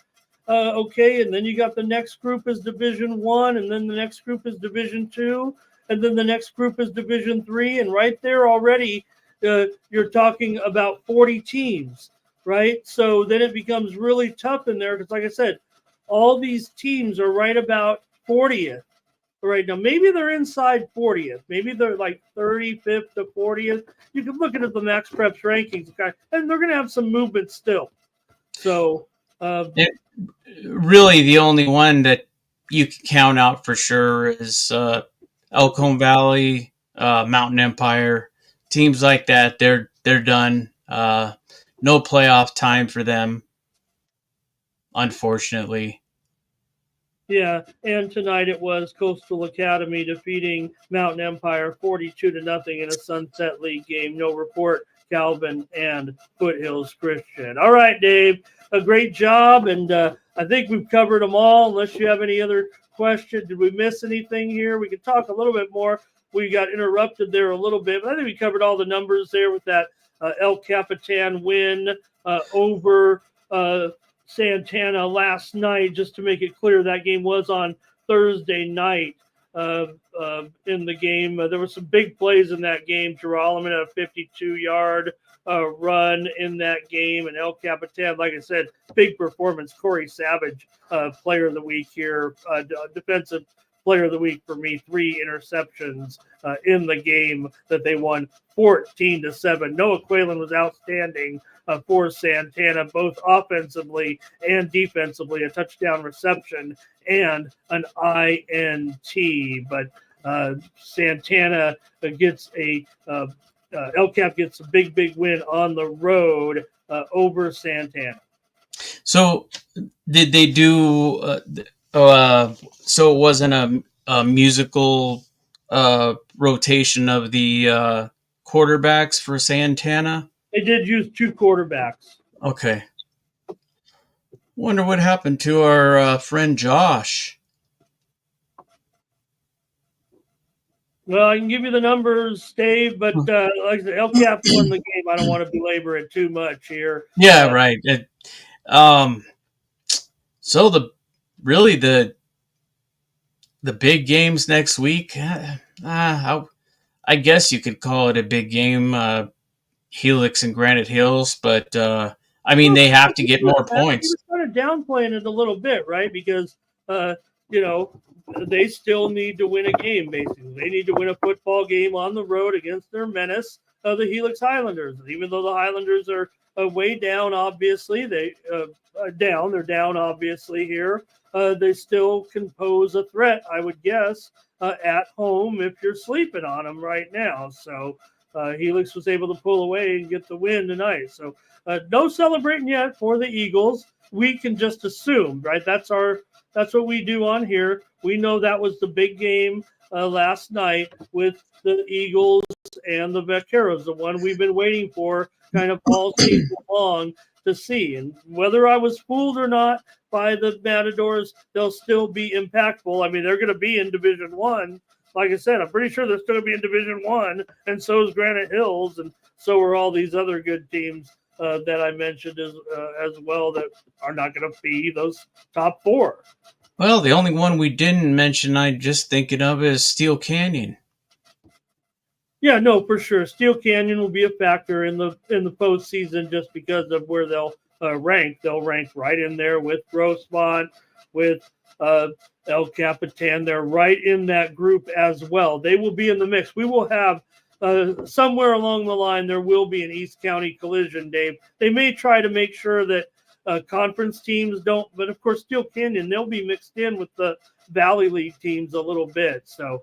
okay, and then you got the next group is Division 1, and then the next group is Division 2, and then the next group is Division 3, and right there already you're talking about 40 teams, right? So then it becomes really tough in there because, like I said, all these teams are right about 40th right now. Maybe they're inside 40th. Maybe they're like 35th to 40th. You can look at the Max Preps rankings, and they're going to have some movement still. So, really, the only one that you can count out for sure is Elkhorn Valley, Mountain Empire, teams like that. They're done. No playoff time for them, unfortunately. Yeah, and tonight it was Coastal Academy defeating Mountain Empire 42-0 in a Sunset League game. No report, Calvin and Foothills Christian. All right, Dave, a great job, and I think we've covered them all. Unless you have any other questions, did we miss anything here? We could talk a little bit more. We got interrupted there a little bit, but I think we covered all the numbers there with that El Capitan win over Santana last night. Just to make it clear, that game was on Thursday night. In the game, there were some big plays in that game. Geralman had a 52-yard run in that game, and El Capitan, like I said, big performance. Corey Savage, player of the week here, defensive player of the week for me. 3 interceptions in the game that they won 14-7. Noah Quaylen was outstanding for Santana, both offensively and defensively, a touchdown reception and an INT. But Santana gets El Cap gets a big win on the road over Santana. So did they do so it wasn't a musical rotation of the quarterbacks for Santana? They did use 2 quarterbacks. Okay. Wonder what happened to our friend Josh. Well, I can give you the numbers, Dave, but like I said, El Cap won the game. I don't want to belabor it too much here. Yeah, right. So the big games next week. I guess you could call it a big game, Helix and Granite Hills, but I mean they have to get more points. He was kind of downplaying it a little bit, right? Because you know, they still need to win a game. Basically, they need to win a football game on the road against their menace, the Helix Highlanders. Even though the Highlanders are way down, obviously they're down obviously here. They still can pose a threat, I would guess, at home if you're sleeping on them right now. So Helix was able to pull away and get the win tonight. So no celebrating yet for the Eagles. We can just assume, right? That's what we do on here. We know that was the big game last night with the Eagles and the Vaqueros, the one we've been waiting for kind of all season long to see. And whether I was fooled or not by the Matadors, they'll still be impactful. I mean, they're going to be in Division One. Like I said, I'm pretty sure they're still going to be in Division One, and so is Granite Hills, and so are all these other good teams that I mentioned as well that are not going to be those top 4. Well, the only one we didn't mention, I'm just thinking of, is Steel Canyon. Yeah, no, for sure. Steel Canyon will be a factor in the postseason just because of where they'll rank. They'll rank right in there with Grossmont, with El Capitan. They're right in that group as well. They will be in the mix. We will have somewhere along the line, there will be an East County collision, Dave. They may try to make sure that conference teams don't, but of course, Steel Canyon, they'll be mixed in with the Valley League teams a little bit. So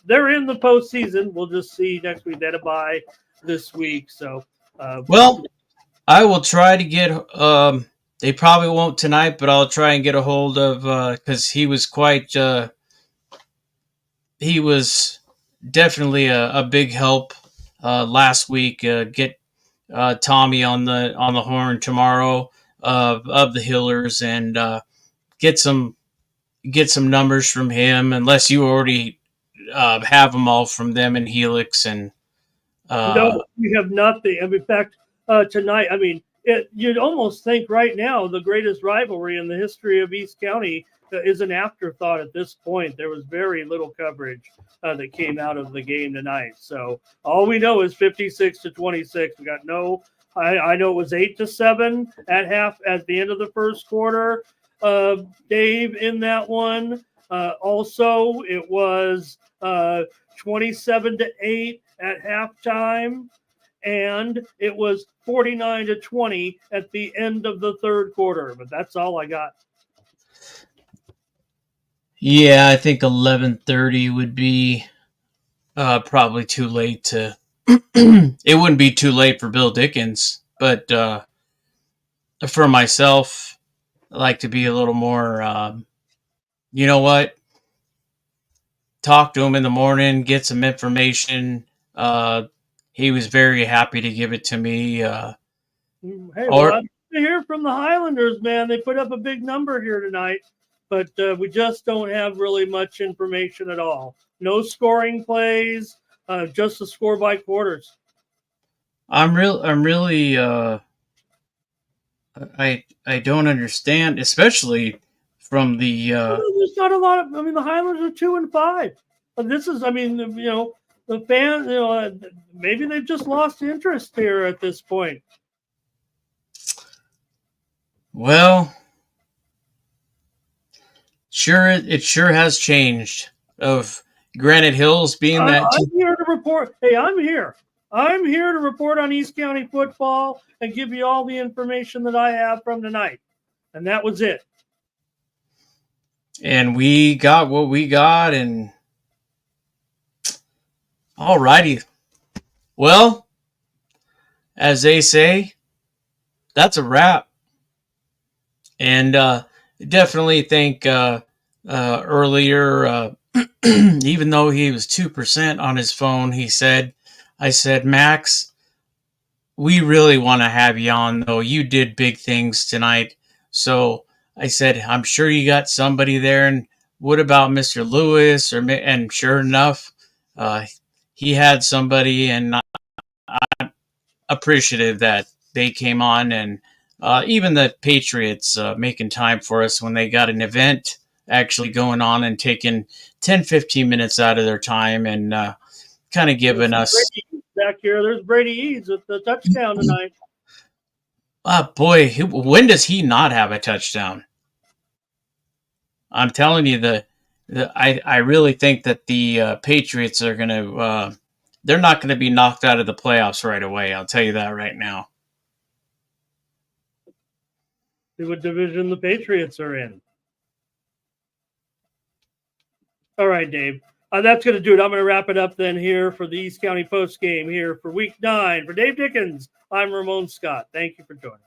they're in the postseason. We'll just see next week. They had a bye this week. So, well, I will try to get, they probably won't tonight, but I'll try and get a hold of, because he was definitely a big help last week. Get Tommy on the horn tomorrow of the Hillers and get some numbers from him, unless you already have them all from them and Helix. And no, we have nothing. In fact, tonight, I mean, you'd almost think right now the greatest rivalry in the history of East County is an afterthought at this point. There was very little coverage that came out of the game tonight. So all we know is 56-26. We got no. I know it was 8-7 at the end of the first quarter. Dave, in that one. Also, it was 27-8 at halftime, and it was 49-20 at the end of the third quarter. But that's all I got. Yeah, I think 11:30 would be probably too late to. It wouldn't be too late for Bill Dickens, but for myself, I like to be a little more. You know what? Talk to him in the morning, get some information. He was very happy to give it to me. Hey, well, I'm to hear from the Highlanders, man. They put up a big number here tonight, but we just don't have really much information at all. No scoring plays, just the score by quarters. I'm really. I don't understand, especially from the. There's not a lot of. I mean, the Highlanders are 2-5. This is. I mean, the fans. Maybe they've just lost interest here at this point. Well, it sure has changed. Of Granite Hills being that. I'm here to report. Hey, I'm here. I'm here to report on East County football and give you all the information that I have from tonight. And that was it. And we got what we got. And all righty. Well, as they say, that's a wrap. And definitely think earlier, even though he was 2% on his phone, he said, I said, Max, we really want to have you on, though. You did big things tonight. So I said, I'm sure you got somebody there. And what about Mr. Lewis? And sure enough, he had somebody, and I'm appreciative that they came on, and even the Patriots making time for us when they got an event actually going on and taking 10, 15 minutes out of their time and kind of giving us. Back here, there's Brady Eads with the touchdown tonight. Boy, when does he not have a touchdown? I'm telling you, I really think that the Patriots are going to they're not going to be knocked out of the playoffs right away. I'll tell you that right now. See what division the Patriots are in. All right, Dave. That's going to do it. I'm going to wrap it up then here for the East County Post game here for Week 9. For Dave Dickens, I'm Ramon Scott. Thank you for joining.